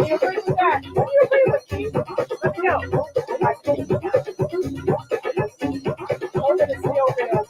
you agree with that? What do you agree with, Keith? Let me know. Hold it, it's still real.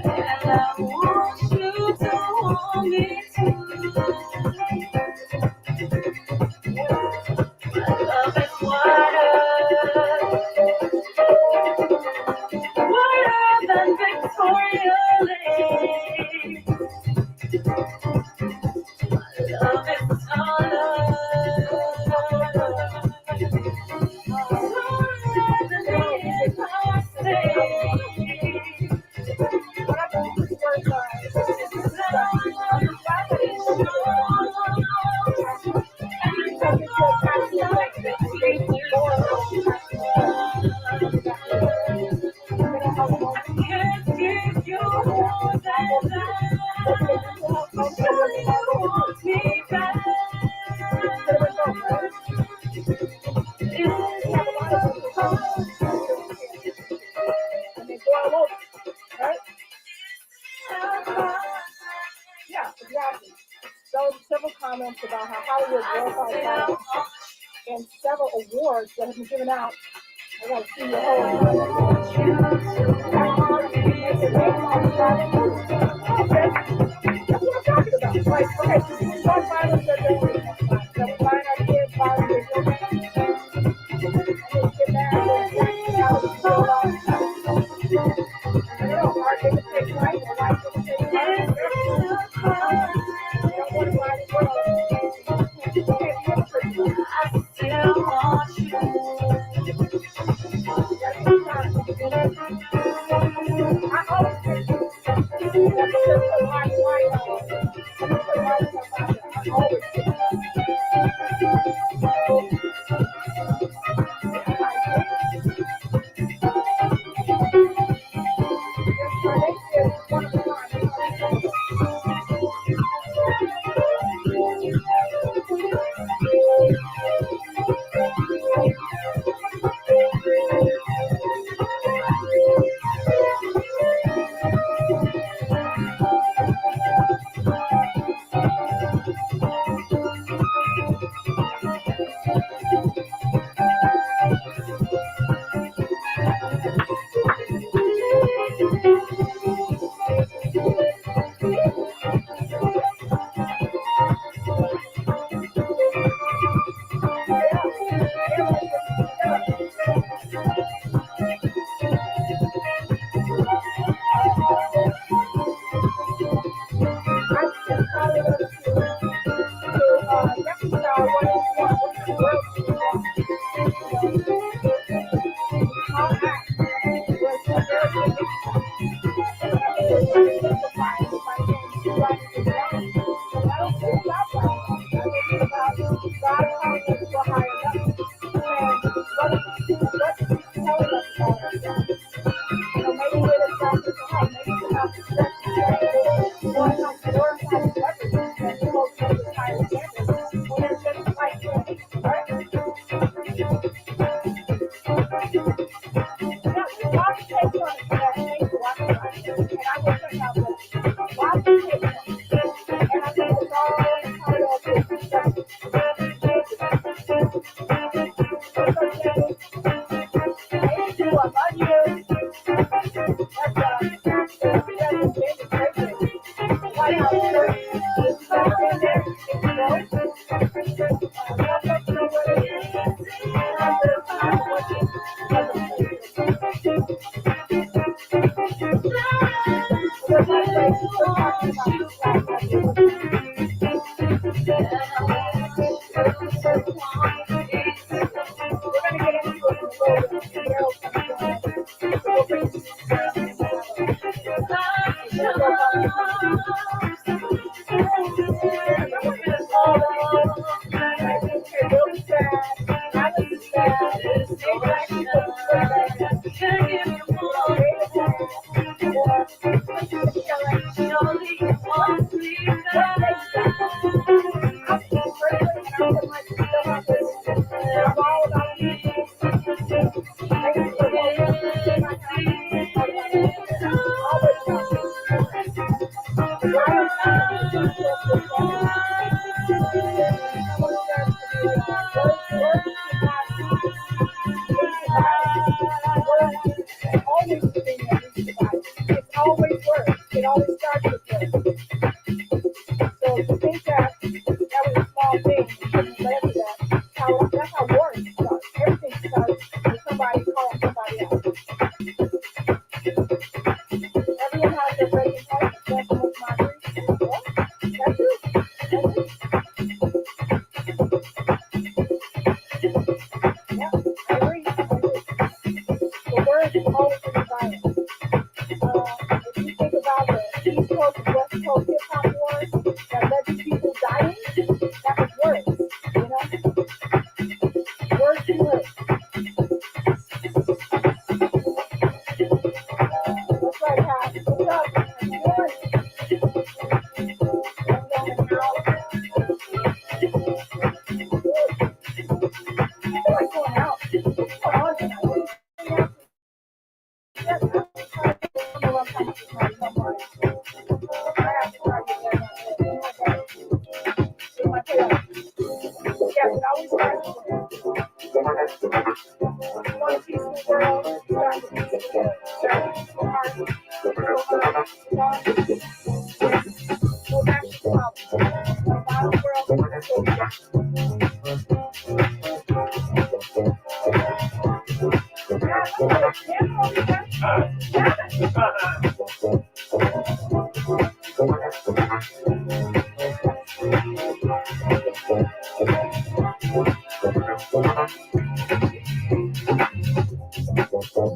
And I want you to hold me too. several comments about how Hollywood glorifies violence and several awards that have been given out. I got to see your whole okay. That's what I'm talking about. Like, okay, we start violence that we find our kids violent, they go back, and get mad, and how we feel about it. I don't know, our kids take right, or white kids take right, don't want to lie to the world. You can't be hypocritical. I still want you. I always think that's just my life. I always think.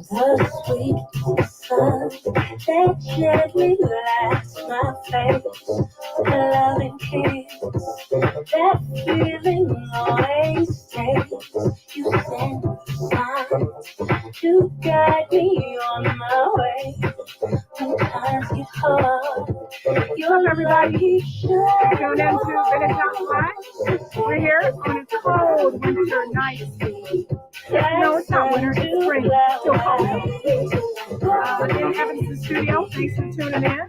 The sweet sun that gently lights my face, the loving kiss, that feeling always stays. You send signs to guide me on my way. When times get hard, you're everybody sure. Tune into Village Live. We're here on a cold winter night. No, it's not winter, it's spring. Still cold. In Evanston studio, thanks for tuning in.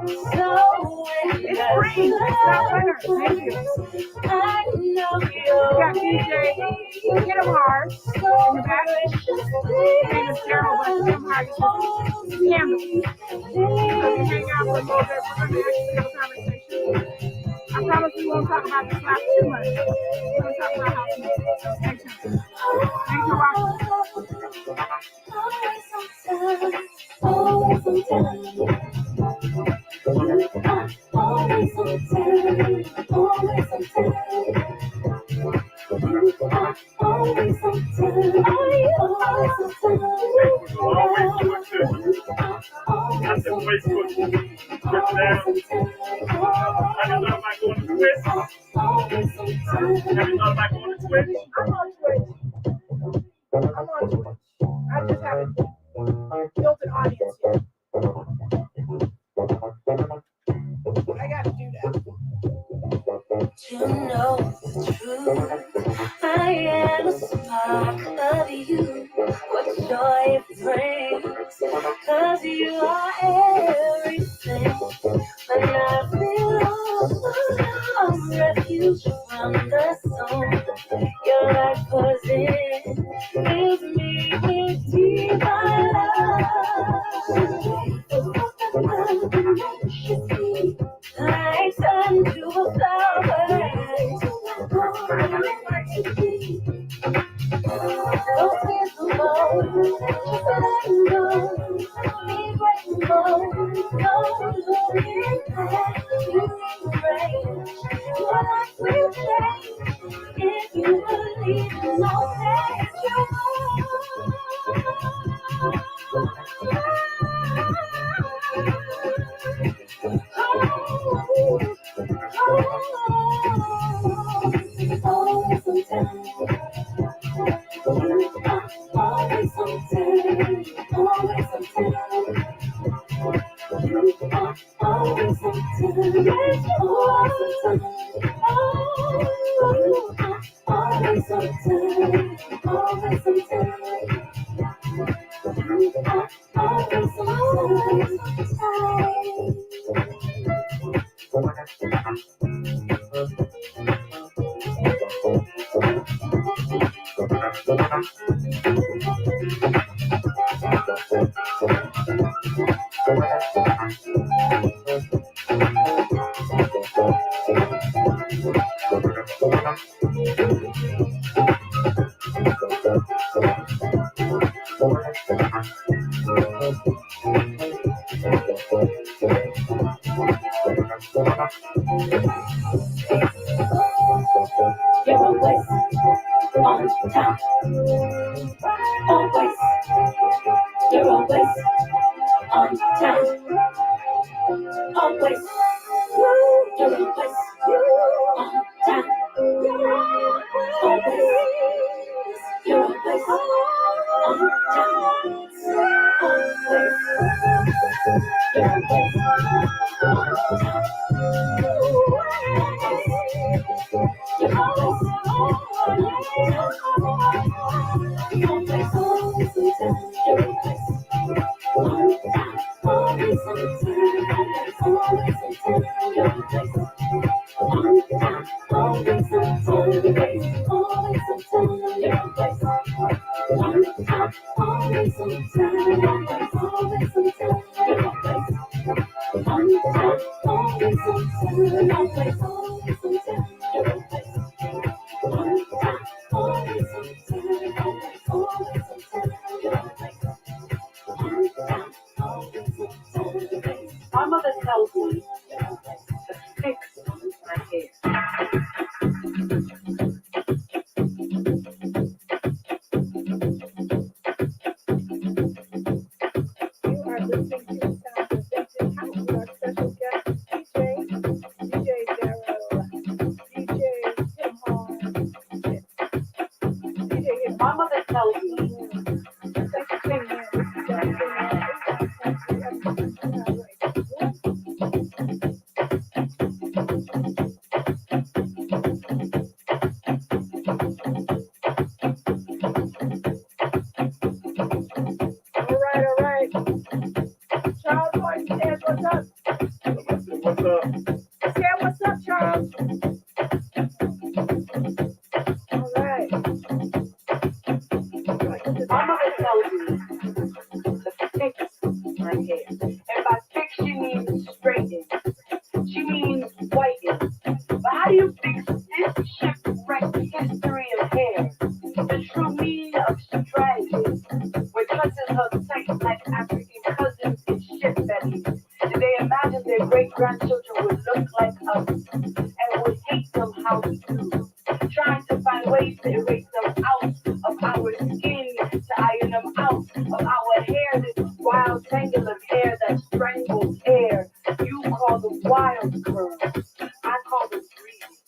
It's spring, it's not winter. Thank you. We got DJ Get 'em Hard in the back. His name is Darrel, but Get 'em Hard is just Campbell. So we hang out for a little bit. We're going to actually have a conversation. I promise we won't talk about this last too much. We're going to talk about house music. So stay tuned. Thanks for watching. I just haven't built an audience yet. I gotta do that. To know the truth, I am a spark of you. What joy it brings, 'cause you are everything. When I feel lost, I'm refuge from the storm. Your light pours in, fills me with divine love. I turn to a flower. Those tears will go, just letting go. Be grateful, no looking back. You embrace, your life will change. If you believe in all that you shipwreck history of hair, the true meaning of strategy, where cousins hug sex like African cousins in ship bellies, and they imagine their great-grandchildren would look like us and would hate them how we do, trying to find ways to erase them out of our skin, to iron them out of our hair, this wild tangle of hair that strangles air. You call them wild curls, I call them breeze.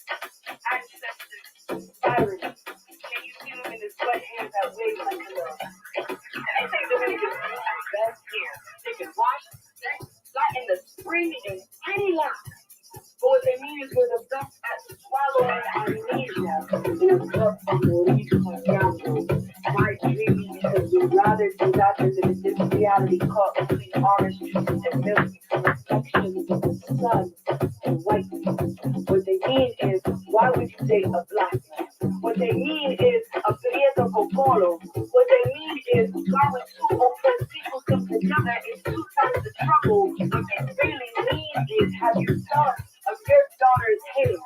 Ancestors, spirits, can you see them in this wet hair that waves like a love? And they say they're gonna get the best hair. They can wash, flatten the spring in tiny locks. But what they mean is we're the best at swallowing amnesia. My dreaming because we'd rather do that than in this reality caught between orange juice and milk between reflections of the sun and whiteness. What they mean is, why would you date a black man? What they mean is a prieto popolo. What they mean is, why would two oppressed people come together in two types of trouble? What they really mean is, have you thought of your daughter's hair?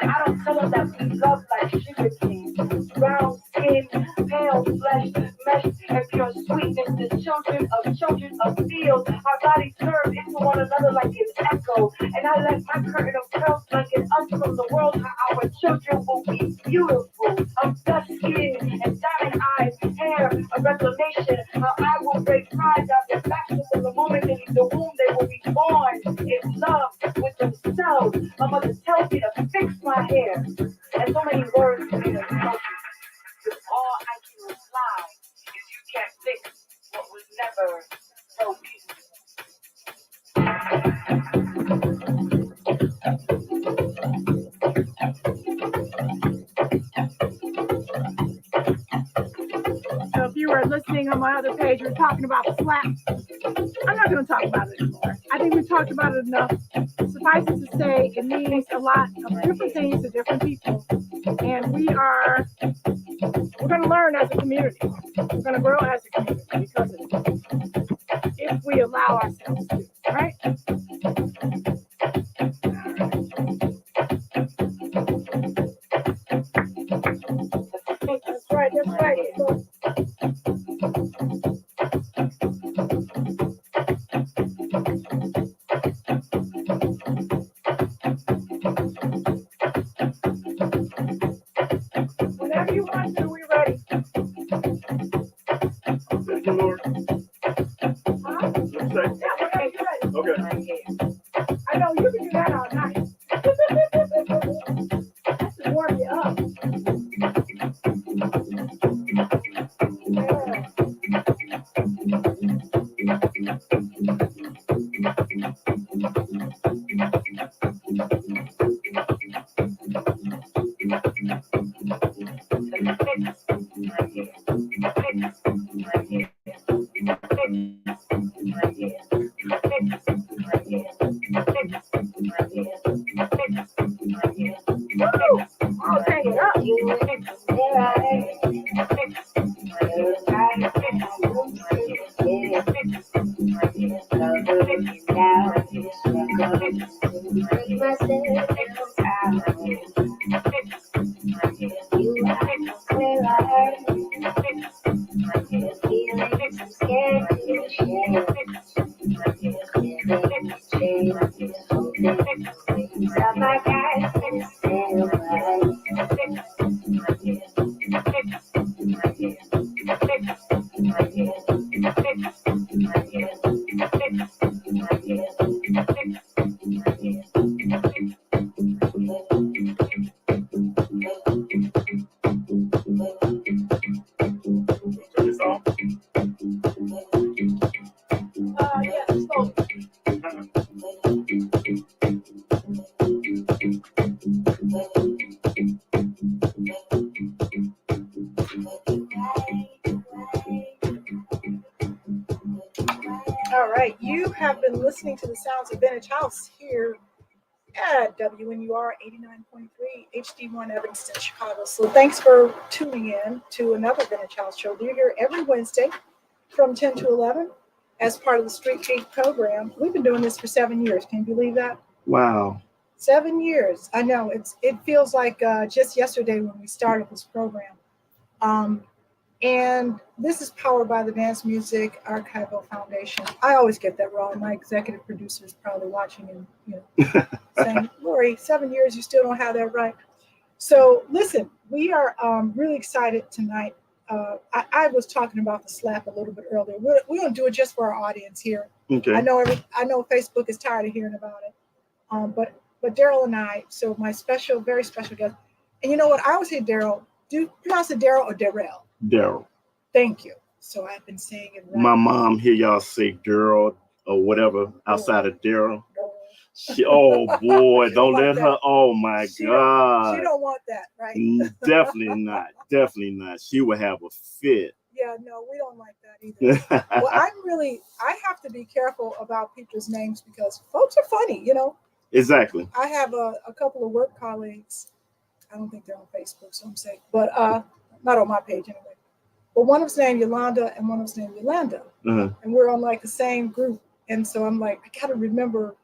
And I don't tell them that we love like sugar cane, brown skin, pale flesh, mesh, and pure sweetness. The children of field, our bodies curve into one another like an echo. And I let my curtain of curls blanket us from the world, how our children will be beautiful, of dust skin and diamond eyes, hair, a reclamation, how I will break pride down their backs from the moment they leave the womb, they will be born in love with themselves. My mother tells me to fix my hair, and so many words to me are spoken. Because all I can reply is you can't fix what was never broken. So if you were listening on my other page, we were talking about the slap. I'm not going to talk about it anymore. I think we've talked about it enough. Suffice it to say, it means a lot of different things to different people. And we're going to learn as a community. We're going to grow as a community because of it. If we allow ourselves to, right? That's right. That's right. Whenever you want to, we're ready. Thank you, Lord. Huh? What you say? Yeah, whenever you're ready. Okay. I know you can do that all night. That's to warm you up. I'll take it up. Turn this off. Yes, so all right, you have been listening to the sounds of Vintage House here at WNUR 89.3 HD1 Evanston, Chicago. So thanks for tuning in to another Vintage House show. We're here every Wednesday from 10 to 11 as part of the Street Geek program. We've been doing this for 7 years. Can you believe that? Wow. 7 years. I know it feels like just yesterday when we started this program. And this is powered by the Dance Music Archival Foundation. I always get that wrong. My executive producer is probably watching and saying, "Lori, 7 years, you still don't have that right." So listen, we are really excited tonight. I was talking about the slap a little bit earlier. We're going to do it just for our audience here. Okay. I know Facebook is tired of hearing about it, but Darrel and I. So my very special guest, and you know what? I always say Darrel. Do you pronounce it Darrel or Darrel? Darrel. Thank you. So I've been saying it right. My mom hear y'all say Darrel or whatever outside of Darrel. Oh boy, don't let her. Oh my God. She don't want that, right? Definitely not. Definitely not. She would have a fit. Yeah, no, we don't like that either. Well, I have to be careful about people's names because folks are funny, Exactly. I have a couple of work colleagues. I don't think they're on Facebook, so I'm saying, but not on my page anyway. But one of them's named Yolanda and one of them's named Yolanda. Uh-huh. And we're on like the same group. And so I'm like, I got to remember,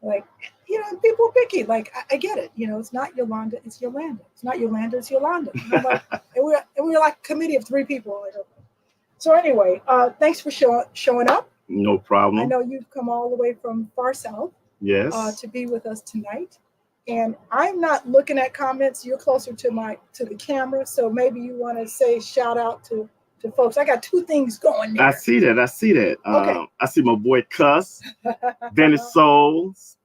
like, people are picky. Like, I get it. It's not Yolanda, it's Yolanda. It's not Yolanda, it's Yolanda. And I'm like, and we're like a committee of 3 people. So anyway, thanks for showing up. No problem. I know you've come all the way from far south. Yes. To be with us tonight. And I'm not looking at comments. You're closer to the camera. So maybe you want to say shout out to folks. I got 2 things going there. I see that. Okay. I see my boy Cuss, Vintage Souls.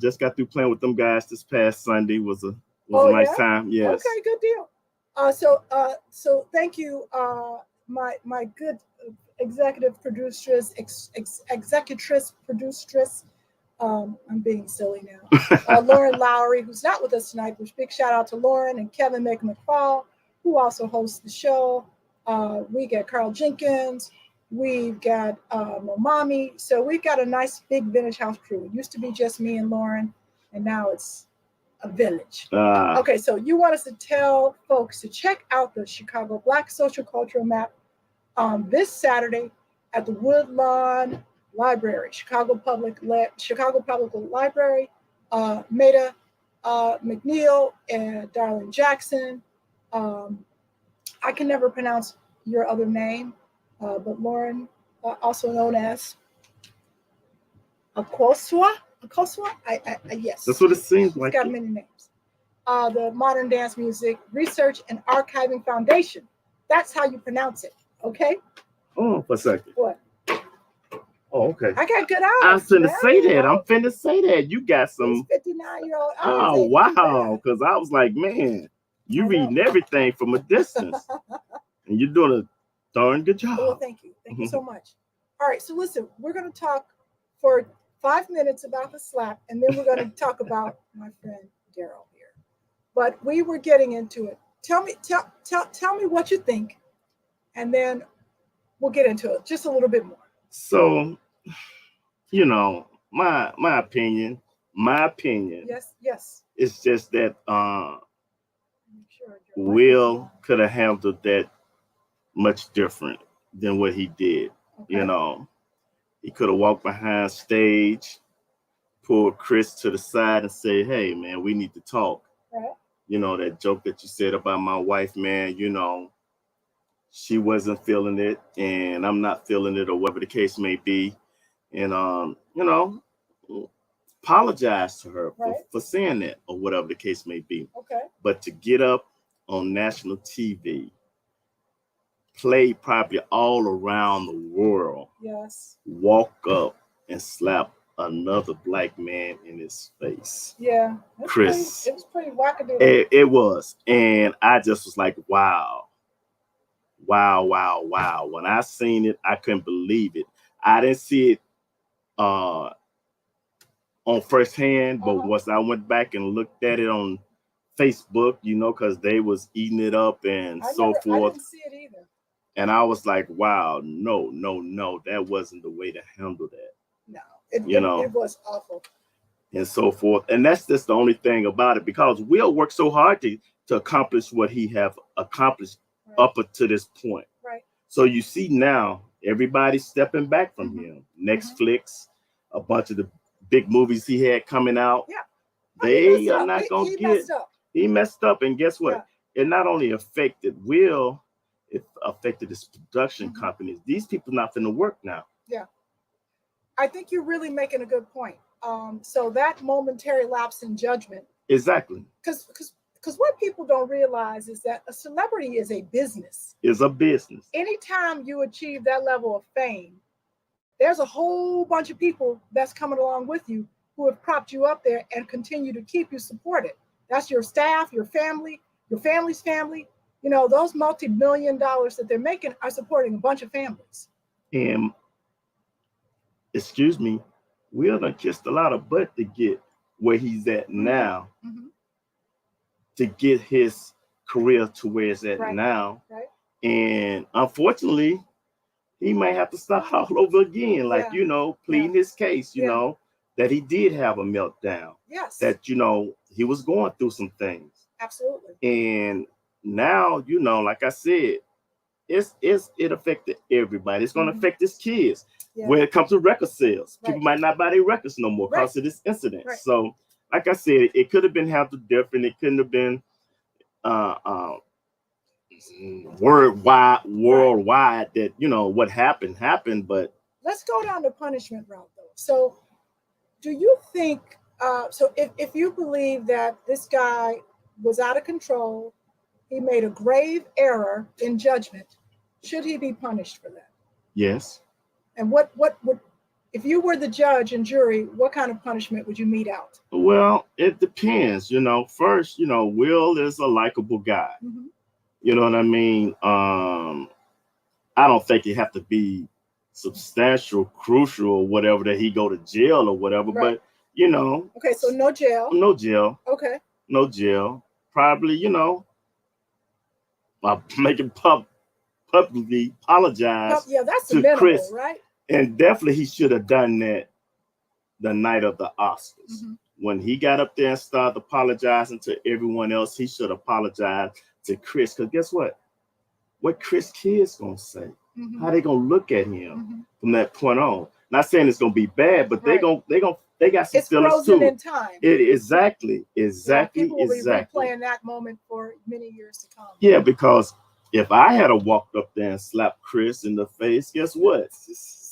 Just got through playing with them guys this past Sunday. Was a nice time. Yes. Okay, good deal. So thank you, my good executive produceress, executress produceress. I'm being silly now. Lauren Lowry, who's not with us tonight, which big shout out to Lauren and Kevin McFall, who also hosts the show. We got Carl Jenkins. We've got Momami. So we've got a nice big vintage house crew. It used to be just me and Lauren, and now it's a village. Okay, so you want us to tell folks to check out the Chicago Black Social Cultural Map this Saturday at the Woodlawn Library, Chicago Public Library. Maida McNeil and Darlene Jackson. I can never pronounce your other name, but Lauren, also known as Akosua. Yes. That's what it seems like. It's got many names. The Modern Dance Music Research and Archiving Foundation. That's how you pronounce it. Okay. Oh, for a second. What? Oh, okay. I got good eyes. I'm finna say that. You got some 59-year-old eyes. Oh, wow. Because I was like, man, you reading everything from a distance. And you're doing a darn good job. Well, thank you. Thank you so much. All right. So listen, we're going to talk for 5 minutes about the slap, and then we're going to talk about my friend Darrel here. But we were getting into it. Tell me what you think, and then we'll get into it just a little bit more. So, my opinion. Yes. It's just that Will could have handled that much different than what he did. Okay. He could have walked behind stage, pulled Chris to the side and say, "Hey, man, we need to talk." Right. That joke that you said about my wife, man, she wasn't feeling it and I'm not feeling it, or whatever the case may be. And, apologize to her for saying that, or whatever the case may be. Okay. But to get up on national TV, play probably all around the world, yes, walk up and slap another black man in his face. Yeah. Chris. It was pretty wackadoodle. It was. And I just was like, wow. When I seen it, I couldn't believe it. I didn't see it on firsthand, but once I went back and looked at it on Facebook, because they was eating it up and so forth. I didn't see it either. And I was like, wow, no, that wasn't the way to handle that. No, it was awful. And so forth. And that's just the only thing about it, because Will worked so hard to accomplish what he have accomplished up to this point. Right. So you see now, everybody's stepping back from him. Netflix, a bunch of the big movies he had coming out. Yeah. They are not going to He get. messed up. He messed up, and guess what? Yeah. It not only affected Will, it affected his production Mm-hmm. companies. These people not finna work now. Yeah. I think you're really making a good point. So that momentary lapse in judgment. Exactly. Because what people don't realize is that a celebrity is a business. It's a business. Anytime you achieve that level of fame, there's a whole bunch of people that's coming along with you who have propped you up there and continue to keep you supported. That's your staff, your family, your family's family. You know, those multi-million dollars that they're making are supporting a bunch of families. And excuse me, Will done kissed a lot of butt to get where he's at now, to get his career to where it's at now. Right. And unfortunately, he might have to start all over again, like, you know, pleading his case, you know, that he did have a meltdown. Yes. That, you know, he was going through some things. Absolutely. And now, you know, like I said, it affected everybody. It's going to affect his kids. Yeah. When it comes to record sales, people might not buy their records no more because of this incident. Right. So, like I said, it could have been handled different. It couldn't have been worldwide that, you know, what happened, but let's go down the punishment route though. So do you think so if you believe that this guy was out of control, he made a grave error in judgment, should he be punished for that? Yes. And what would, if you were the judge and jury, what kind of punishment would you mete out? Well, it depends. You know, first, you know, Will is a likable guy. Mm-hmm. You know what I mean? I don't think it have to be substantial, crucial, or whatever, that he go to jail or whatever. Right. But, you know. Okay, so no jail. No jail. Okay. No jail. Probably, you know, make him publicly apologize. Yeah, that's to minimal, Chris, right? And definitely he should have done that the night of the Oscars. Mm-hmm. When he got up there and started apologizing to everyone else, he should apologize to Chris. Because guess what? What Chris kids gonna say? Mm-hmm. How they gonna look at him from that point on? Not saying it's gonna be bad, but they got some feelings too. In time. Exactly. People will be replaying that moment for many years to come. Yeah, because if I had walked up there and slapped Chris in the face, guess what?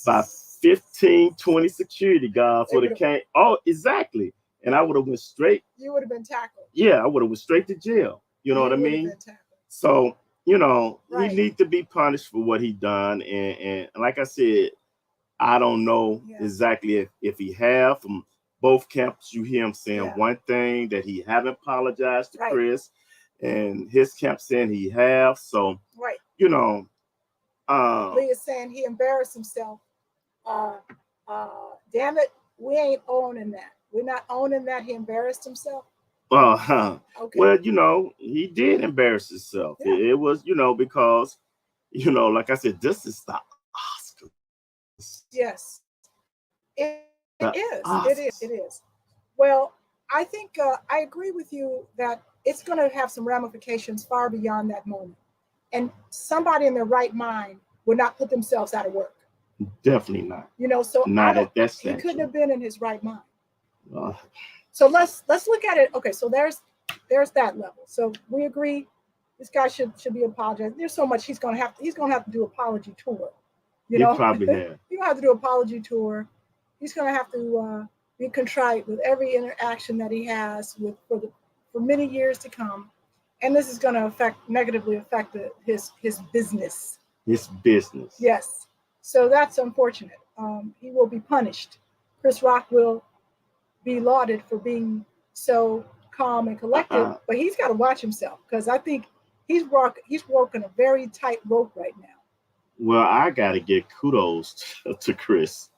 By 15, 20 security guards would have came. Oh, exactly. And I would have went straight. You would have been tackled. Yeah, I would have went straight to jail. You know what I mean? So, you know, he needs to be punished for what he done. And like I said, I don't know exactly if he have. From both camps, you hear him saying one thing, that he haven't apologized to Chris, and his camp saying he have. So, you know, Lee is saying he embarrassed himself. Damn it, we ain't owning that. We're not owning that he embarrassed himself. Okay. Well, you know, he did embarrass himself. Yeah. It was, you know, because, you know, like I said, this is the Oscars. Yes, it is. Well, I think I agree with you that it's going to have some ramifications far beyond that moment. And somebody in their right mind would not put themselves out of work. Definitely not. You know, so not at that stage. He couldn't have been in his right mind. So let's look at it. Okay, so there's that level. So we agree this guy should be apologizing. There's so much he's gonna have to do apology tour. You know, probably have. He's gonna have to do apology tour. He's gonna have to be contrite with every interaction that he has for many years to come, and this is gonna negatively affect his business. His business. Yes. So that's unfortunate. He will be punished. Chris Rock will be lauded for being so calm and collected, but he's got to watch himself, because I think he's walking a very tight rope right now. Well, I got to give kudos to Chris,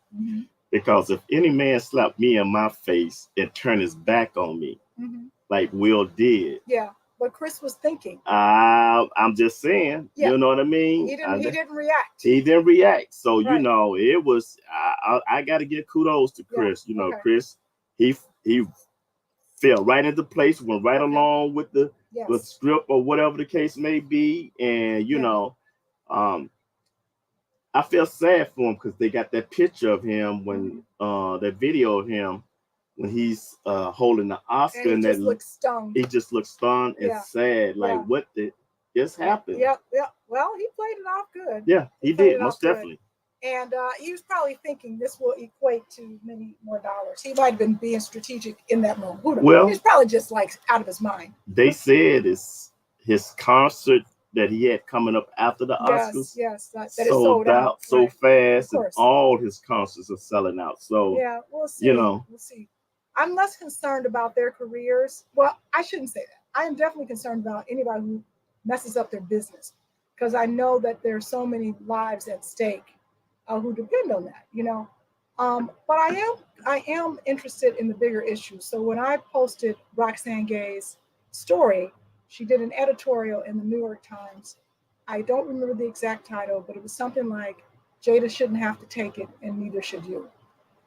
because if any man slapped me in my face and turned his back on me, like Will did. Yeah, but Chris was thinking. I'm just saying, you know what I mean? He didn't react. He didn't react. So, you know, it was, I got to give kudos to Chris. You know, Chris, he fell right into place, went right along with the script or whatever the case may be. And, you know, I feel sad for him, because they got that picture of him when that video of him when he's holding the Oscar, and and he just looks stunned. He just looks stunned and sad, like what did just happen? Yeah. Well, he played it off good. Yeah, he did, most definitely. And he was probably thinking this will equate to many more dollars. He might have been being strategic in that moment. Well, he's probably just like out of his mind. They said it's his concert that he had coming up after the Oscars. Yes, that it sold out so fast, and all his concerts are selling out. So yeah, we'll see. We'll see. I'm less concerned about their careers. Well, I shouldn't say that. I am definitely concerned about anybody who messes up their business, because I know that there's so many lives at stake who depend on that, But I am interested in the bigger issues. So when I posted Roxane Gay's story, she did an editorial in the New York Times. I don't remember the exact title, but it was something like, Jada shouldn't have to take it, and neither should you.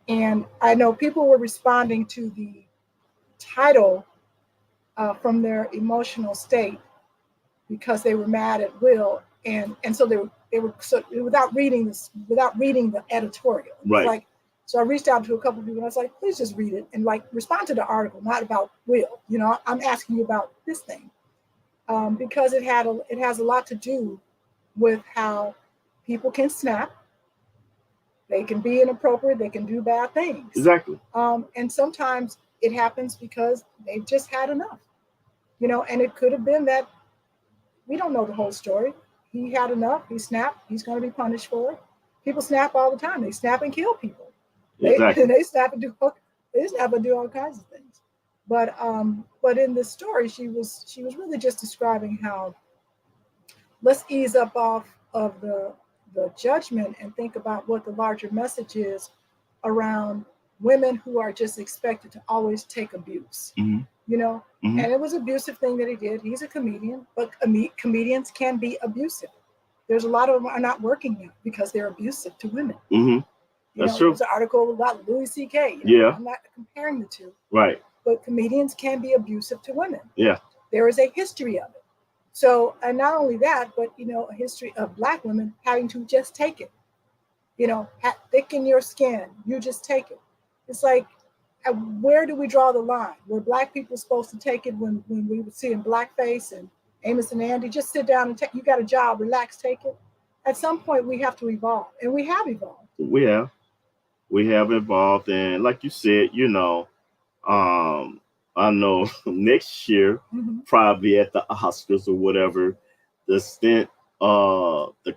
And I know people were responding to the title from their emotional state because they were mad at Will, and so they were so without reading the editorial. Right. Like, so I reached out to a couple of people and I was like, please just read it and like respond to the article, not about Will. I'm asking you about this thing because it has a lot to do with how people can snap. They can be inappropriate. They can do bad things. Exactly. And sometimes it happens because they've just had enough, and it could have been that we don't know the whole story. He had enough. He snapped. He's going to be punished for it. People snap all the time. They snap and kill people. Exactly. They snap and do all kinds of things. But in this story, she was really just describing how let's ease up off of the judgment and think about what the larger message is around women who are just expected to always take abuse. Mm-hmm. And it was an abusive thing that he did. He's a comedian, but comedians can be abusive. There's a lot of them are not working now because they're abusive to women. Mm-hmm. That's true. There's an article about Louis C.K. I'm not comparing the two. Right. But comedians can be abusive to women. Yeah. There is a history of it. So, and not only that, but, a history of Black women having to just take it. Thicken your skin. You just take it. It's like, where do we draw the line? Were Black people supposed to take it when we would see in blackface and Amos and Andy, just sit down and take, you got a job, relax, take it. At some point we have to evolve, and we have evolved. We have evolved, and like you said, I know next year, probably at the Oscars or whatever, the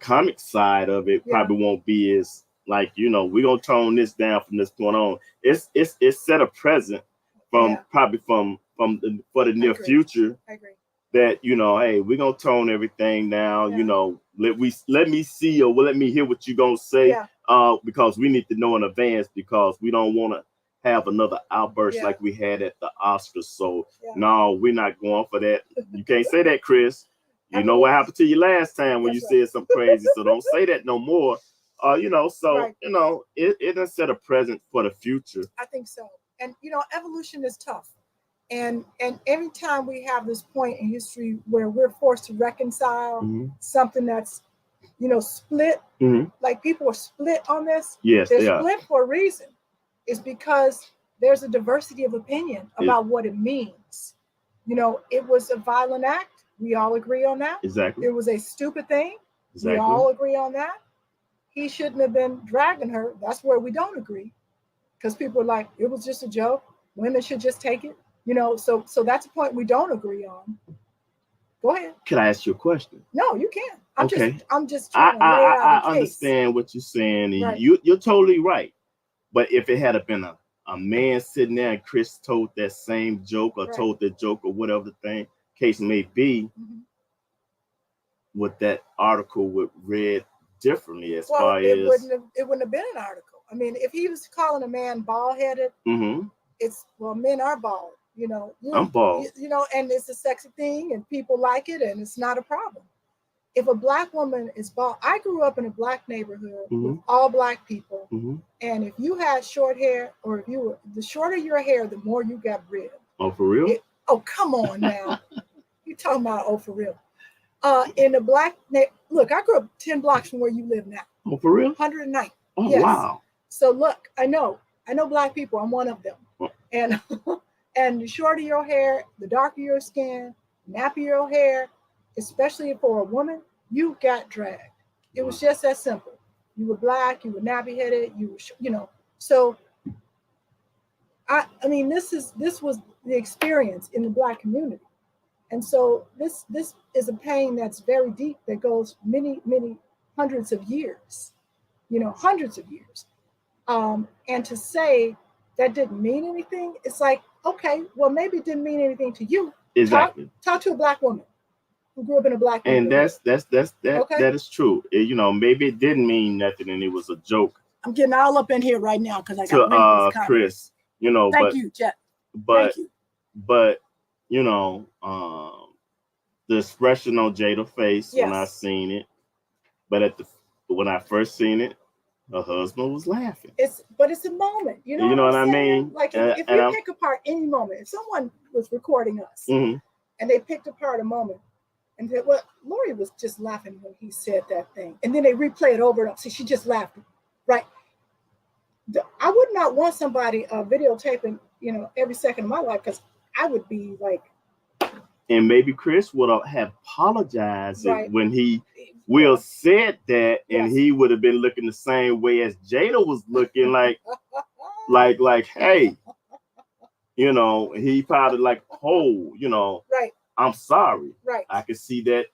comic side of it probably won't be as like, we're gonna tone this down from this point on. It's set a present probably for the near future. I agree. That hey, we're gonna tone everything down. Let me see or let me hear what you're gonna say. Because we need to know in advance, because we don't want to have another outburst like we had at the Oscars. So no, we're not going for that. You can't say that, Chris. You know what happened to you last time when you said something crazy. So don't say that no more. It does set a present for the future. I think so. And evolution is tough. And every time we have this point in history where we're forced to reconcile something that's split, like people are split on this. Yes, they're split for a reason. It's because there's a diversity of opinion about what it means. It was a violent act. We all agree on that. Exactly. It was a stupid thing. Exactly. We all agree on that. He shouldn't have been dragging her. That's where we don't agree. Because people are like, it was just a joke. Women should just take it. So that's a point we don't agree on. Go ahead. Can I ask you a question? No, you can't. I'm just trying to lay out a case. I understand what you're saying, and you're totally right. But if it had been a man sitting there and Chris told that same joke or told that joke or whatever the case may be, would that article would read differently as far as it wouldn't have been an article. I mean, if he was calling a man bald-headed, it's men are bald. I'm bald. And it's a sexy thing, and people like it, and it's not a problem. If a Black woman is bald, I grew up in a Black neighborhood with all Black people, and if you had short hair, or the shorter your hair, the more you got ribbed. Oh, for real? Come on now. You talking about for real? In a Black look, I grew up 10 blocks from where you live now. Oh, for real? 109. Oh, yes. Wow. So look, I know Black people. I'm one of them. And and the shorter your hair, the darker your skin, nappier your hair, especially for a woman, you got dragged. It was just that simple. You were black, you were nappy headed, you were, So I mean, this was the experience in the Black community, and so this is a pain that's very deep that goes many hundreds of years, hundreds of years. And to say that didn't mean anything, it's like, okay, well, maybe it didn't mean anything to you. Exactly. Talk to a Black woman who grew up in a Black community. And okay? That is true. Maybe it didn't mean nothing and it was a joke. I'm getting all up in here right now because I got to Chris. Thank you, Jet. But the expression on Jada's face when I seen it, but when I first seen it, her husband was laughing. It's a moment, you know what I mean? Like if you pick apart any moment, if someone was recording us and they picked apart a moment and said, well, Lori was just laughing when he said that thing, and then they replay it over and over. See, she just laughed, right? I would not want somebody videotaping, every second of my life, because I would be like. And maybe Chris would have apologized when Will said that, and he would have been looking the same way as Jada was looking, like, hey, he probably like, oh, right. I'm sorry. Right. I could see that,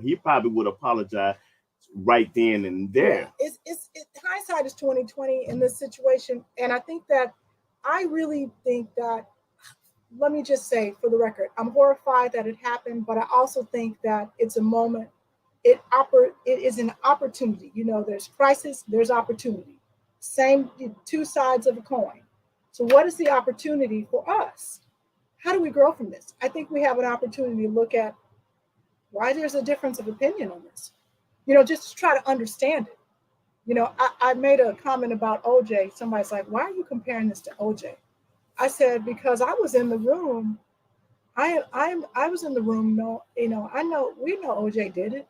he probably would apologize right then and there. Yeah. It's hindsight is 20/20 in this situation, and I really think that. Let me just say, for the record, I'm horrified that it happened, but I also think that it's a moment. It is an opportunity. There's crisis, there's opportunity. Same, two sides of a coin. So what is the opportunity for us? How do we grow from this? I think we have an opportunity to look at why there's a difference of opinion on this. Just to try to understand it. I made a comment about OJ. Somebody's like, why are you comparing this to OJ? I said, because I was in the room. I was in the room. No, we know OJ did it.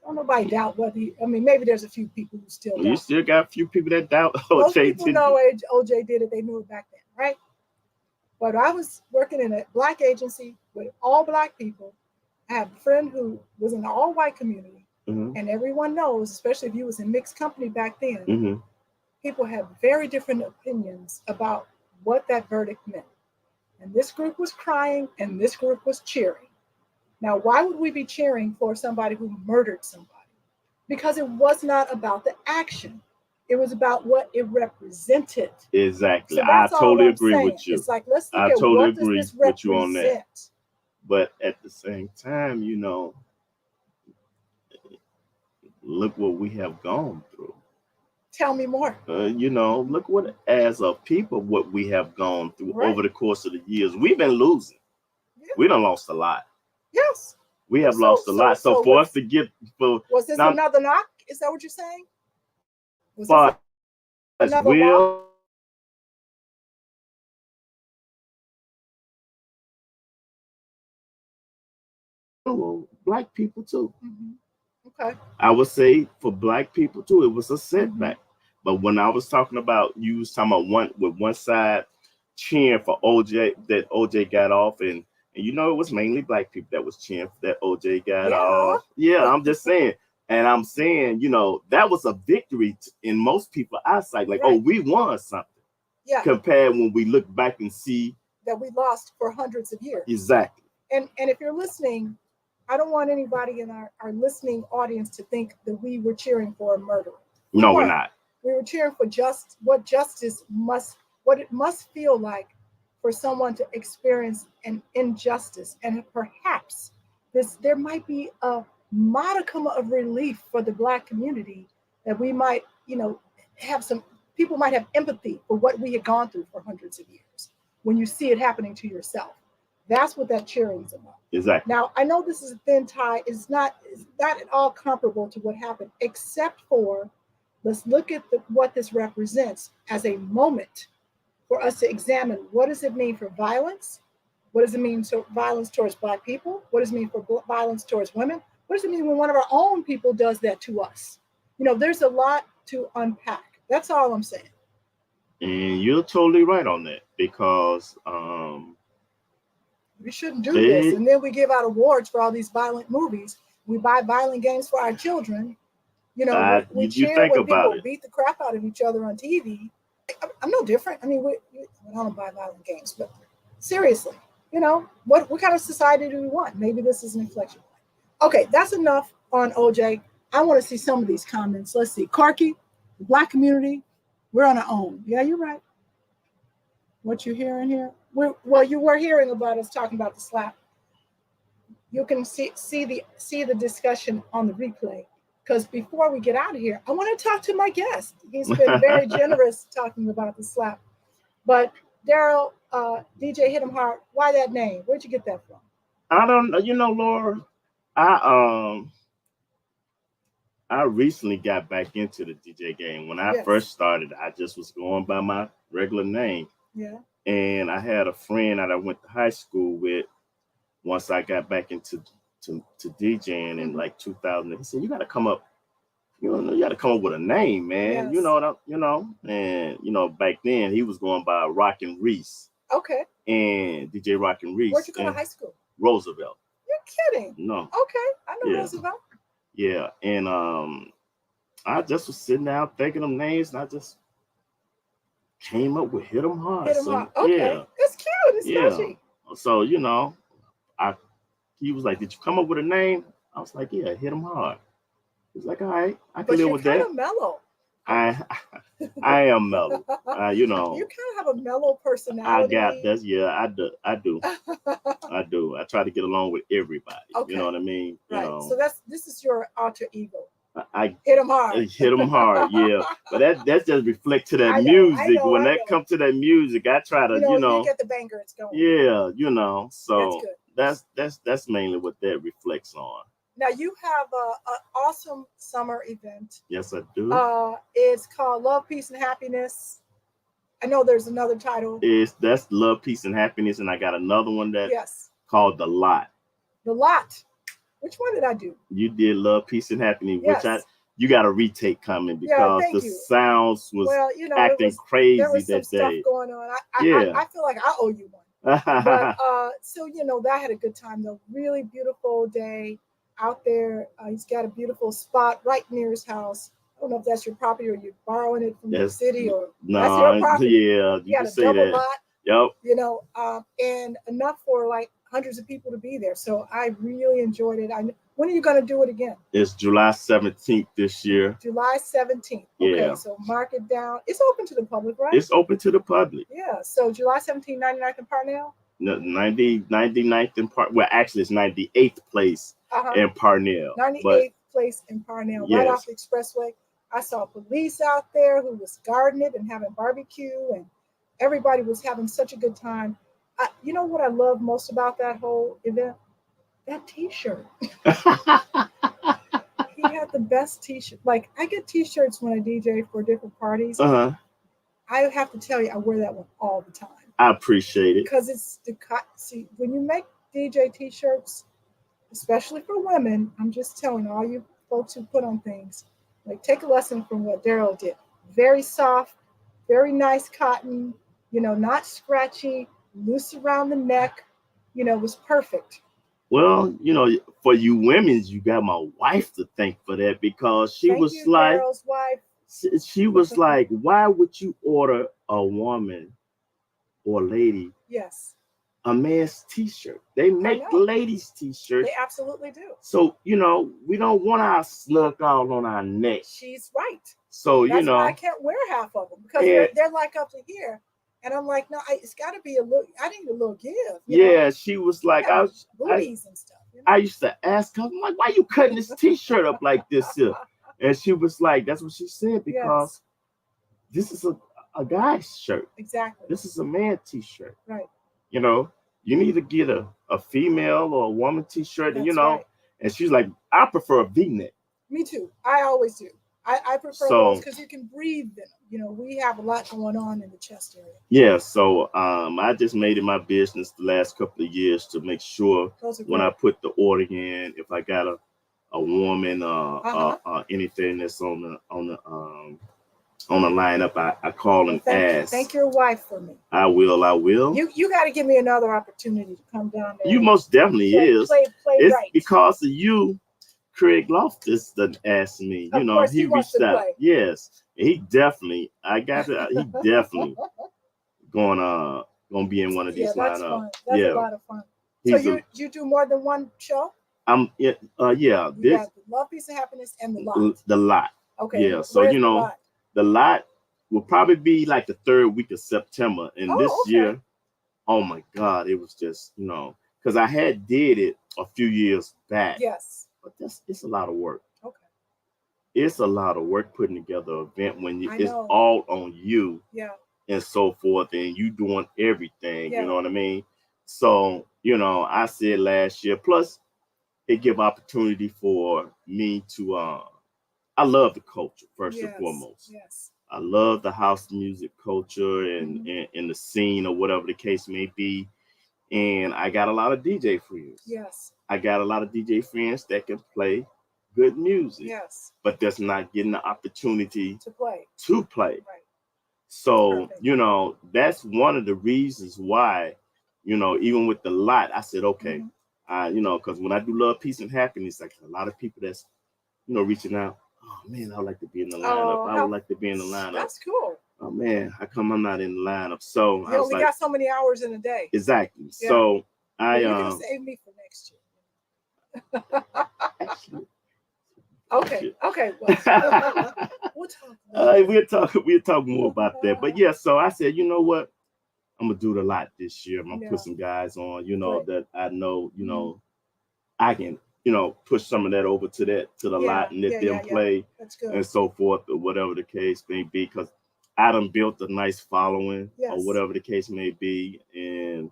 Don't nobody doubt whether maybe there's a few people who still doubt. You still got a few people that doubt OJ. Most people know OJ did it. They knew it back then, right? But I was working in a Black agency with all Black people. I have a friend who was in the all-white community, and everyone knows, especially if you was in mixed company back then, people have very different opinions about what that verdict meant. And this group was crying and this group was cheering. Now, why would we be cheering for somebody who murdered somebody? Because it was not about the action. It was about what it represented. Exactly. So I totally agree with you. It's like, let's look at what does this represent. With you on that. But at the same time, look what we have gone through. Tell me more. Look what, as a people, what we have gone through over the course of the years. We've been losing. Yeah. We done lost a lot. Yes. We have lost a lot. So for us to get... Was this another knock? Is that what you're saying? Black people too. Okay. I would say for Black people too, it was a setback. But when I was talking about, you was talking about one side cheering for OJ, that OJ got off, and it was mainly Black people that was cheering that OJ got off. Yeah, I'm just saying. And I'm saying, that was a victory in most people's eyesight. Like, oh, we won something. Yeah. Compared when we look back and see that we lost for hundreds of years. Exactly. And if you're listening, I don't want anybody in our listening audience to think that we were cheering for a murderer. No, we're not. We were cheering for what it must feel like for someone to experience an injustice, and perhaps there might be a modicum of relief for the Black community, that we might, have some people might have empathy for what we had gone through for hundreds of years when you see it happening to yourself. That's what that cheering is about. Exactly. Now, I know this is a thin tie. It's not at all comparable to what happened, except for let's look at what this represents as a moment for us to examine what does it mean for violence? What does it mean for violence towards Black people? What does it mean for violence towards women? What does it mean when one of our own people does that to us? There's a lot to unpack. That's all I'm saying. And you're totally right on that. because we shouldn't do this. And then we give out awards for all these violent movies. We buy violent games for our children. You know, we cheer when people beat the crap out of each other on TV. I'm no different. I mean, I don't buy violent games, but seriously, you know, what kind of society do we want? Maybe this is an inflection point. Okay, that's enough on OJ. I want to see some of these comments. Let's see. Corky, the Black community, we're on our own. Yeah, you're right. What you hearing here? Well, you were hearing about us talking about the slap. You can see the discussion on the replay. Because before we get out of here, I want to talk to my guest. He's been very generous talking about the slap. But Darrel, DJ Hit 'em Hard, why that name? Where'd you get that from? I don't know. You know, Laura, I recently got back into the DJ game. When I first started, I just was going by my regular name. Yeah. And I had a friend that I went to high school with. Once I got back into DJing in like 2000, he said, "You got to come up. You got to come up with a name, man." Yes. And back then he was going by Rockin' Reese. Okay. And DJ Rockin' Reese. Where'd you go to high school? Roosevelt. You're kidding? No. Okay, I know Roosevelt. Yeah, and I just was sitting down thinking of names, and I just came up with Hit 'em Hard. Hit 'em Hard. Okay, yeah. It's cute. It's catchy. So he was like, "Did you come up with a name?" I was like, "Yeah, Hit 'em Hard." He was like, "All right, I can live with that." But you're kind of mellow. I am mellow. You kind of have a mellow personality. I got that. Yeah, I do. I do. I try to get along with everybody. Okay. You know what I mean? Right. So this is your alter ego. I hit 'em hard. Hit 'em hard, yeah. But that just reflect to that music. When that comes to that music, I try to, you get the banger, it's going. Yeah, so that's good. That's mainly what that reflects on. Now you have an awesome summer event. Yes, I do. It's called Love, Peace, and Happiness. I know there's another title. That's Love, Peace, and Happiness, and I got another one that's called The Lot. The Lot. Which one did I do? You did Love, Peace, and Happiness, which you got a retake coming because the sounds was acting crazy there was that some day. Stuff going on. I feel like I owe you one. But so that had a good time though. Really beautiful day out there. He's got a beautiful spot right near his house. I don't know if that's your property or you're borrowing it from the city or that's your property. Yeah, you can say that. Lot, yep. And enough for like hundreds of people to be there. So I really enjoyed it. When are you going to do it again? It's July 17th this year. July 17th. Okay, so mark it down. It's open to the public, right? It's open to the public. Yeah, so July 17th, 99th in Parnell? No, 99th in Parnell. Well, actually, it's 98th place in Parnell. 98th place in Parnell, right off the expressway. I saw police out there who was guarding it and having barbecue, and everybody was having such a good time. You know what I love most about that whole event? That T-shirt. He had the best T-shirt. Like, I get T-shirts when I DJ for different parties. I have to tell you, I wear that one all the time. I appreciate it. Because it's see, when you make DJ T-shirts, especially for women, I'm just telling all you folks who put on things, like, take a lesson from what Darrel did. Very soft, very nice cotton, not scratchy, loose around the neck, was perfect. Well, for you women, you got my wife to thank for that because she was like, Darrel's wife. She was like, why would you order a woman or a lady a man's T-shirt? They make ladies' T-shirts. They absolutely do. So, we don't want our slug all on our neck. She's right. So, that's why I can't wear half of them because they're like up to here. And I'm like, no, it's got to be a little. I need a little give. She was like, booties and stuff. I used to ask her, I'm like, why you cutting this T-shirt up like this here? And she was like, that's what she said because this is a guy's shirt. Exactly. This is a man T-shirt. Right. You need to get a female or a woman T-shirt, that's and right. And she's like, I prefer a V-neck. Me too. I always do. I prefer those because you can breathe in them. We have a lot going on in the chest area. Yeah, so I just made it my business the last couple of years to make sure when I put the order in, if I got a woman anything that's on the on the lineup, I call and ask. Thank your wife for me. I will. You got to give me another opportunity to come down there. You most definitely is. Play it's right. Because of you, Craig Loftus done asked me. You know, he reached out. Yes, and he definitely. He definitely gonna be in one of these lineups. That's a lot of fun. So you do more than one show? Yeah. You got the Love, Peace, and Happiness and the Lot. The Lot. Okay. Yeah. So the Lot will probably be like the third week of September, and this year, oh my God, it was just because I had did it a few years back. Yes. But it's a lot of work. Okay. It's a lot of work putting together an event when it's all on you. Yeah. And so forth, and you doing everything. Yeah. You know what I mean? So I said last year. Plus, it give opportunity for me to. I love the culture first and foremost. Yes. I love the house music culture and the scene or whatever the case may be. And I got a lot of DJ friends. Yes. I got a lot of DJ friends that can play good music. Yes. But that's not getting the opportunity to play. Right. So, that's one of the reasons why, even with the Lot, I said, okay, because when I do Love, Peace, and Happiness, like a lot of people that's, reaching out. Oh man, I would like to be in the lineup. I would like to be in the lineup. That's cool. Oh man, how come I'm not in the lineup? So you only got so many hours in a day. Exactly. Yeah. So you're gonna save me for next year. Okay. We'll talk more about that. But yeah, so I said, you know what? I'm gonna do the Lot this year. I'm gonna put some guys on, that I know, I can, push some of that over to the Lot and let them play and so forth, or whatever the case may be. Because I done built a nice following, or whatever the case may be, and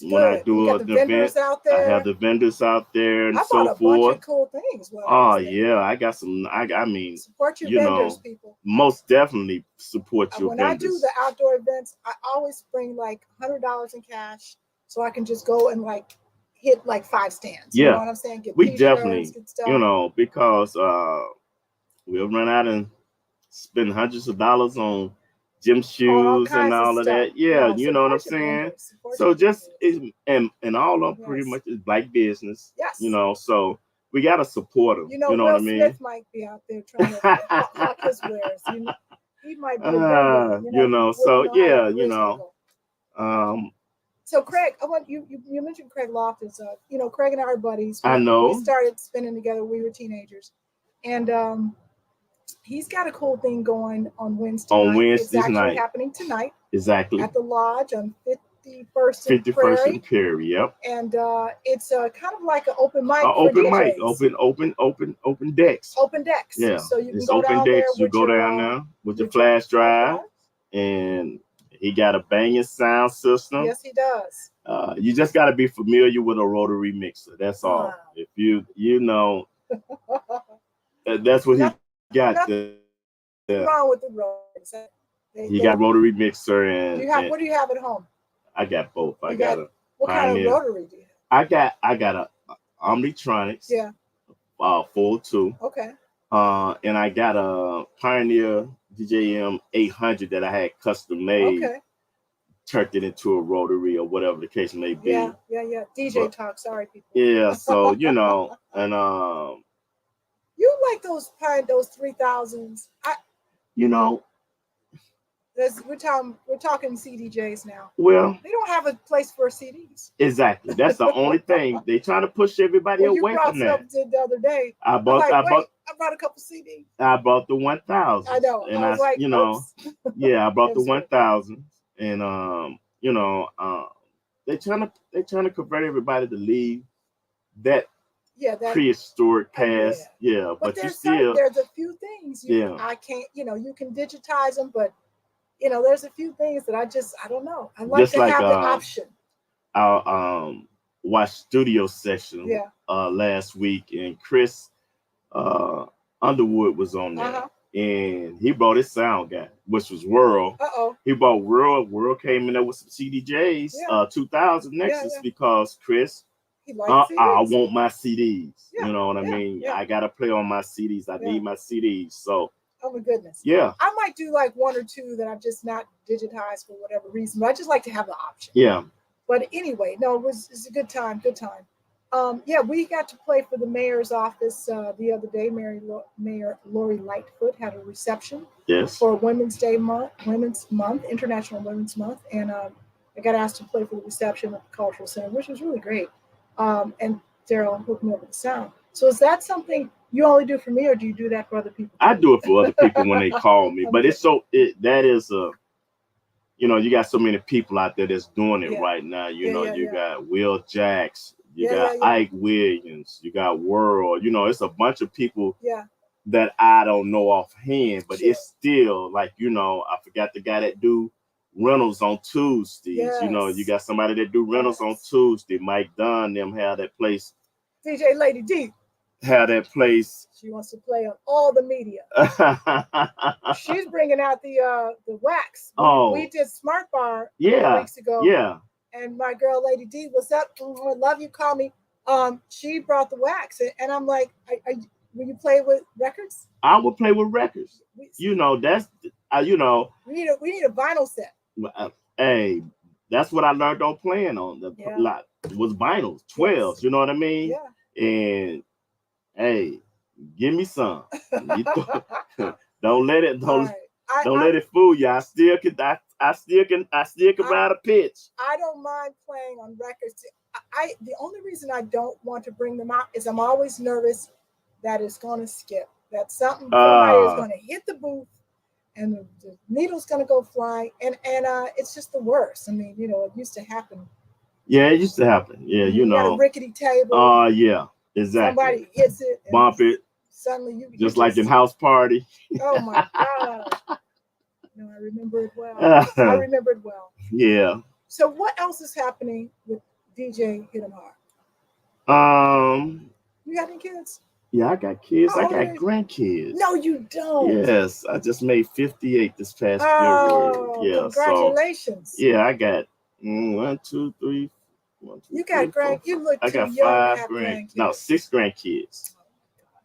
when I do an event, I have the vendors out there and so forth. Bunch of cool things. I got some. I mean, support your vendors, people. Most definitely support your vendors. When I do the outdoor events, I always bring like $100 in cash, so I can just go and hit 5 stands. You know what I'm saying? Get we definitely, because we'll run out and spend hundreds of dollars on gym shoes and all of that. Yeah, you know what I'm saying? So just and all of them pretty much is black business. Yes. So we gotta support them. You know what I mean? Will Smith might be out there trying to hawk his wares. He might be a vendor, So Craig, I want you mentioned Craig Loftus. Craig and I are buddies. I know. We started spinning together. We were teenagers, and he's got a cool thing going on Wednesday night. It's actually happening tonight. Exactly. At the Lodge on 51st and Prairie. Yep. And it's kind of like an open mic. Open mic. Open decks. Open decks. Yeah. So you can go open down decks. You go down there with your flash drive, and he got a banging sound system. Yes, he does. You just got to be familiar with a rotary mixer. That's all. Wow. If that's what he got. Wrong with the rotary. He got rotary mixer and. What do you have at home? I got both. What kind of rotary do you have? I got a Omnitronics. Yeah. 402. Okay. And I got a Pioneer DJM 800 that I had custom made. Okay. Turned it into a rotary or whatever the case may be. Yeah. DJ talk. Sorry, people. Yeah. So and you like those 3000s? We're talking CDJs now. Well, they don't have a place for CDs. Exactly. That's the only thing. They trying to push everybody away from that. The other day. I bought a couple CDs. I bought the 1000. I know. And I was like, yeah, I bought the 1000, and they trying to convert everybody to leave that. Yeah, that prehistoric past. Yeah, but you still. There's a few things. I can't. You can digitize them, but. There's a few things that I don't know. I like to have the option. Our watch studio session last week, and Chris Underwood was on there, and he brought his sound guy, which was World. He brought World. World came in there with some CDJs, 2000 Nexus, because Chris He likes CDs. I want my CDs. Yeah, you know what I mean? Yeah. I gotta play on my CDs. I need my CDs. So. Oh my goodness. Yeah. I might do like one or two that I've just not digitized for whatever reason. But I just like to have the option. Yeah. But anyway, no, it's a good time. Good time. Yeah, we got to play for the mayor's office the other day. Mayor Lori Lightfoot had a reception for Women's Month, International Women's Month, and I got asked to play for the reception at the Cultural Center, which was really great. And Darrel hooked me up with the sound. So is that something you only do for me, or do you do that for other people? I do it for other people when they call me, but that is a. You got so many people out there that's doing it right now. You got Will Jacks, you got Ike Williams, you got World. It's a bunch of people that I don't know offhand, but it's still like, I forgot the guy that do rentals on Tuesdays. You got somebody that do rentals on Tuesday. Mike Dunn, them have that place. DJ Lady D. Have that place. She wants to play on all the media. She's bringing out the wax. We did Smart Bar a few weeks ago. Yeah. And my girl Lady D, what's up? I love you. Call me. She brought the wax, and I'm like, will you play with records? I will play with records. That's we need a vinyl set. Hey, that's what I learned on playing on lot was vinyls, 12s. Yes. You know what I mean? Yeah. And hey, give me some. Don't let it let it fool you. I still can ride a pitch. I don't mind playing on records. The only reason I don't want to bring them out is I'm always nervous that it's going to skip. That somebody is going to hit the booth and the needle's going to go flying, and it's just the worst. I mean, it used to happen. Yeah, it used to happen. Yeah, you got a rickety table. Yeah, exactly. Somebody hits it, bump it. Suddenly you just like in House Party. Oh my God! No, I remember it well. Yeah. So what else is happening with DJ Hit 'em Hard? You got any kids? Yeah, I got kids. I got grandkids. No, you don't. Yes, I just made 58 this past February. Yeah, congratulations. So, I got 1, 2, 3. 1, 2, you got grandkids. You look I got 5 grandkids. No, 6 grandkids.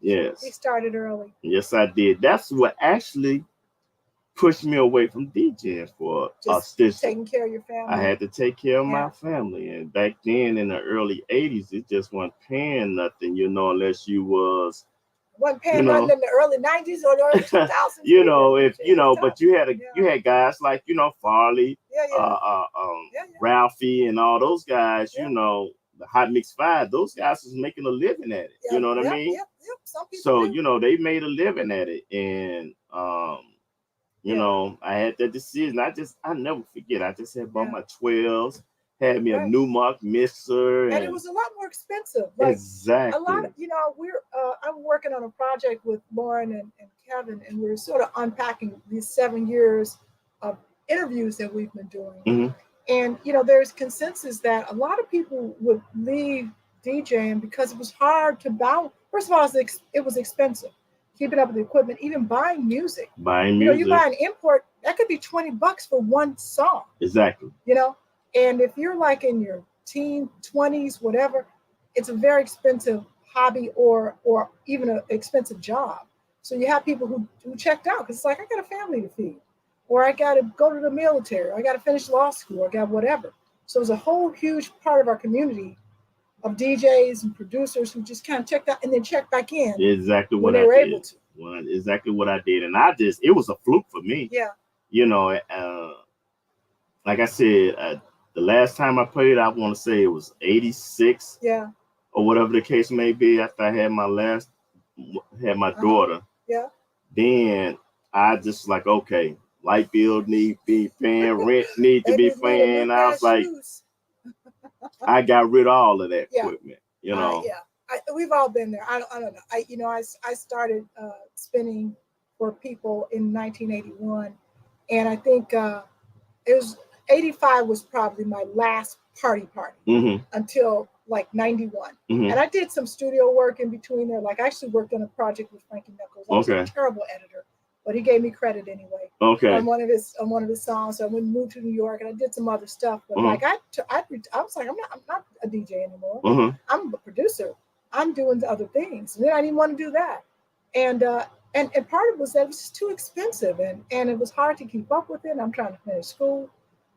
Yes. You started early. Yes, I did. That's what actually pushed me away from DJing for taking care of your family. I had to take care of my family, and back then in the early 80s, it just wasn't paying nothing, unless you wasn't paying nothing in the early 90s or the early 2000s. but you had guys like Farley, Ralphie, and all those guys. The Hot Mix 5. Those guys was making a living at it. You know what I mean? Yep. Some people do. They made a living at it, and I had that decision. I never forget. I just had bought my 12s, had me a Newmark mixer, and it was a lot more expensive. Exactly. A lot of, I'm working on a project with Lauren and Kevin, and we're sort of unpacking these 7 years of interviews that we've been doing. Mm-hmm. And there's consensus that a lot of people would leave DJing because it was hard to balance. First of all, it was expensive. Keeping up with the equipment, even buying music. You buy an import, that could be $20 for one song. Exactly. And if you're like in your teen 20s, whatever, it's a very expensive hobby or even an expensive job. So you have people who checked out because it's like, I got a family to feed, or I got to go to the military, or I got to finish law school, or I got whatever. So there's a whole huge part of our community of DJs and producers who just kind of checked out and then checked back in. Exactly what they were able to. Exactly what I did. And it was a fluke for me. Yeah. Like I said, the last time I played, I want to say it was 86. Yeah. Or whatever the case may be, after I had my daughter. Yeah. Then I just like, okay, light bill need to be paying, rent need to be paying. I was like, I got rid of all of that equipment, we've all been there. I don't know. I started spinning for people in 1981, and I think it was 85 was probably my last party until like 91. Mm-hmm. And I did some studio work in between there. Like I actually worked on a project with Frankie Knuckles. I was a terrible editor. but he gave me credit anyway. Okay. On one of his songs. So I went moved to New York and I did some other stuff. But like I was like, I'm not a DJ anymore. I'm a producer. I'm doing other things. And then I didn't want to do that. And part of it was that it was just too expensive and it was hard to keep up with it. I'm trying to finish school.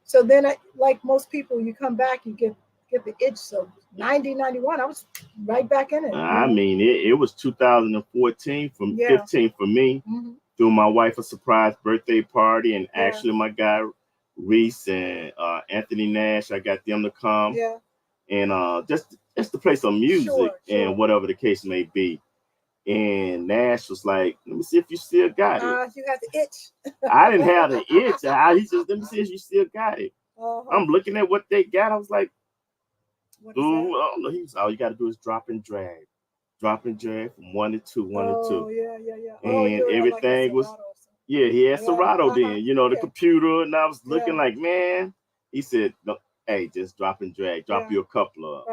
So then like most people, you come back, you get the itch. So 90, 91, I was right back in it. I mean, it was 2014 from 15 for me. Threw my wife a surprise birthday party, and actually my guy Reese and Anthony Nash, I got them to come. And just to play some music and whatever the case may be. And Nash was like, "Let me see if you still got it." You got the itch. I didn't have the itch. He just, "Let me see if you still got it." I'm looking at what they got. I was like, I don't know. He was, all you got to do is drop and drag from 1 to 2, 1 to 2. Yeah. And everything was, he had Serato then, the computer. And I was looking like, man, he said, no, hey, just drop and drag, drop you a couple of,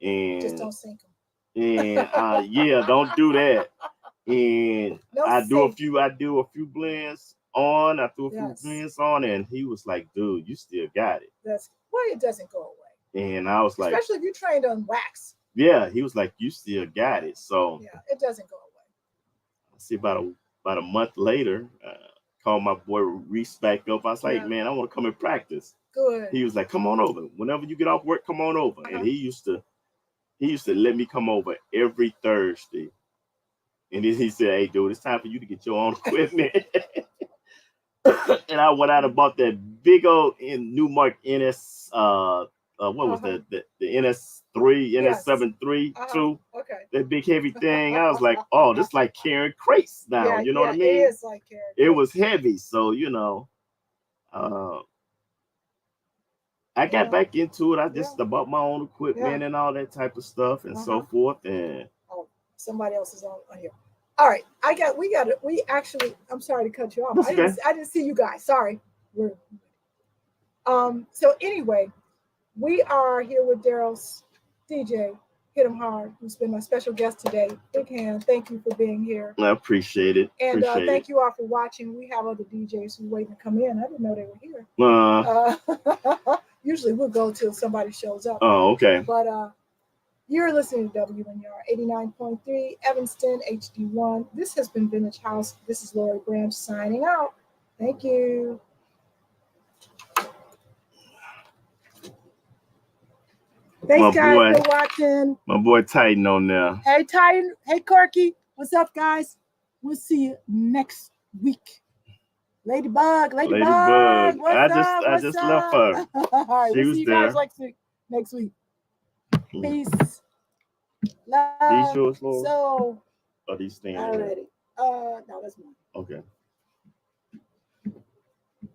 and just don't sync them. And don't do that. And I do a few blends on. I threw a few blends on, and he was like, "Dude, you still got it." It doesn't go away. And I was like, especially if you trained on wax. Yeah, he was like, "You still got it." So it doesn't go away. See, about a month later, called my boy Reese back up. I was like, "Man, I want to come and practice." Good. He was like, "Come on over. Whenever you get off work, come on over." And he used to let me come over every Thursday. And then he said, "Hey, dude, it's time for you to get your own equipment." And I went out and bought that big old in Newmark NS. What was that? The NS3, NS7 III, 2. Okay. That big heavy thing. I was like, "Oh, this is like carrying crates now." You know what I mean? It is like carrying. It was heavy, so I got back into it. I just bought my own equipment and all that type of stuff and so forth. And somebody else is on here. All right, we actually. I'm sorry to cut you off. I didn't see you guys. Sorry. So anyway, we are here with Darrel's DJ, Hit 'em Hard, who's been my special guest today. Big hand. Thank you for being here. I appreciate it. And thank you all for watching. We have other DJs who waiting to come in. I didn't know they were here. Usually we'll go till somebody shows up. Oh, okay. But you're listening to WNUR 89.3 Evanston HD1. This has been Vintage House. This is Lori Branch signing out. Thank you. Thanks, guys, for watching. My boy Titan on there. Hey, Titan. Hey, Corky. What's up, guys? We'll see you next week. Ladybug. What's I just left her. All right, She we'll was see you there. guys next week. Peace. Love. These yours, Lord? So. Are these things? Already. No, that's mine. Okay.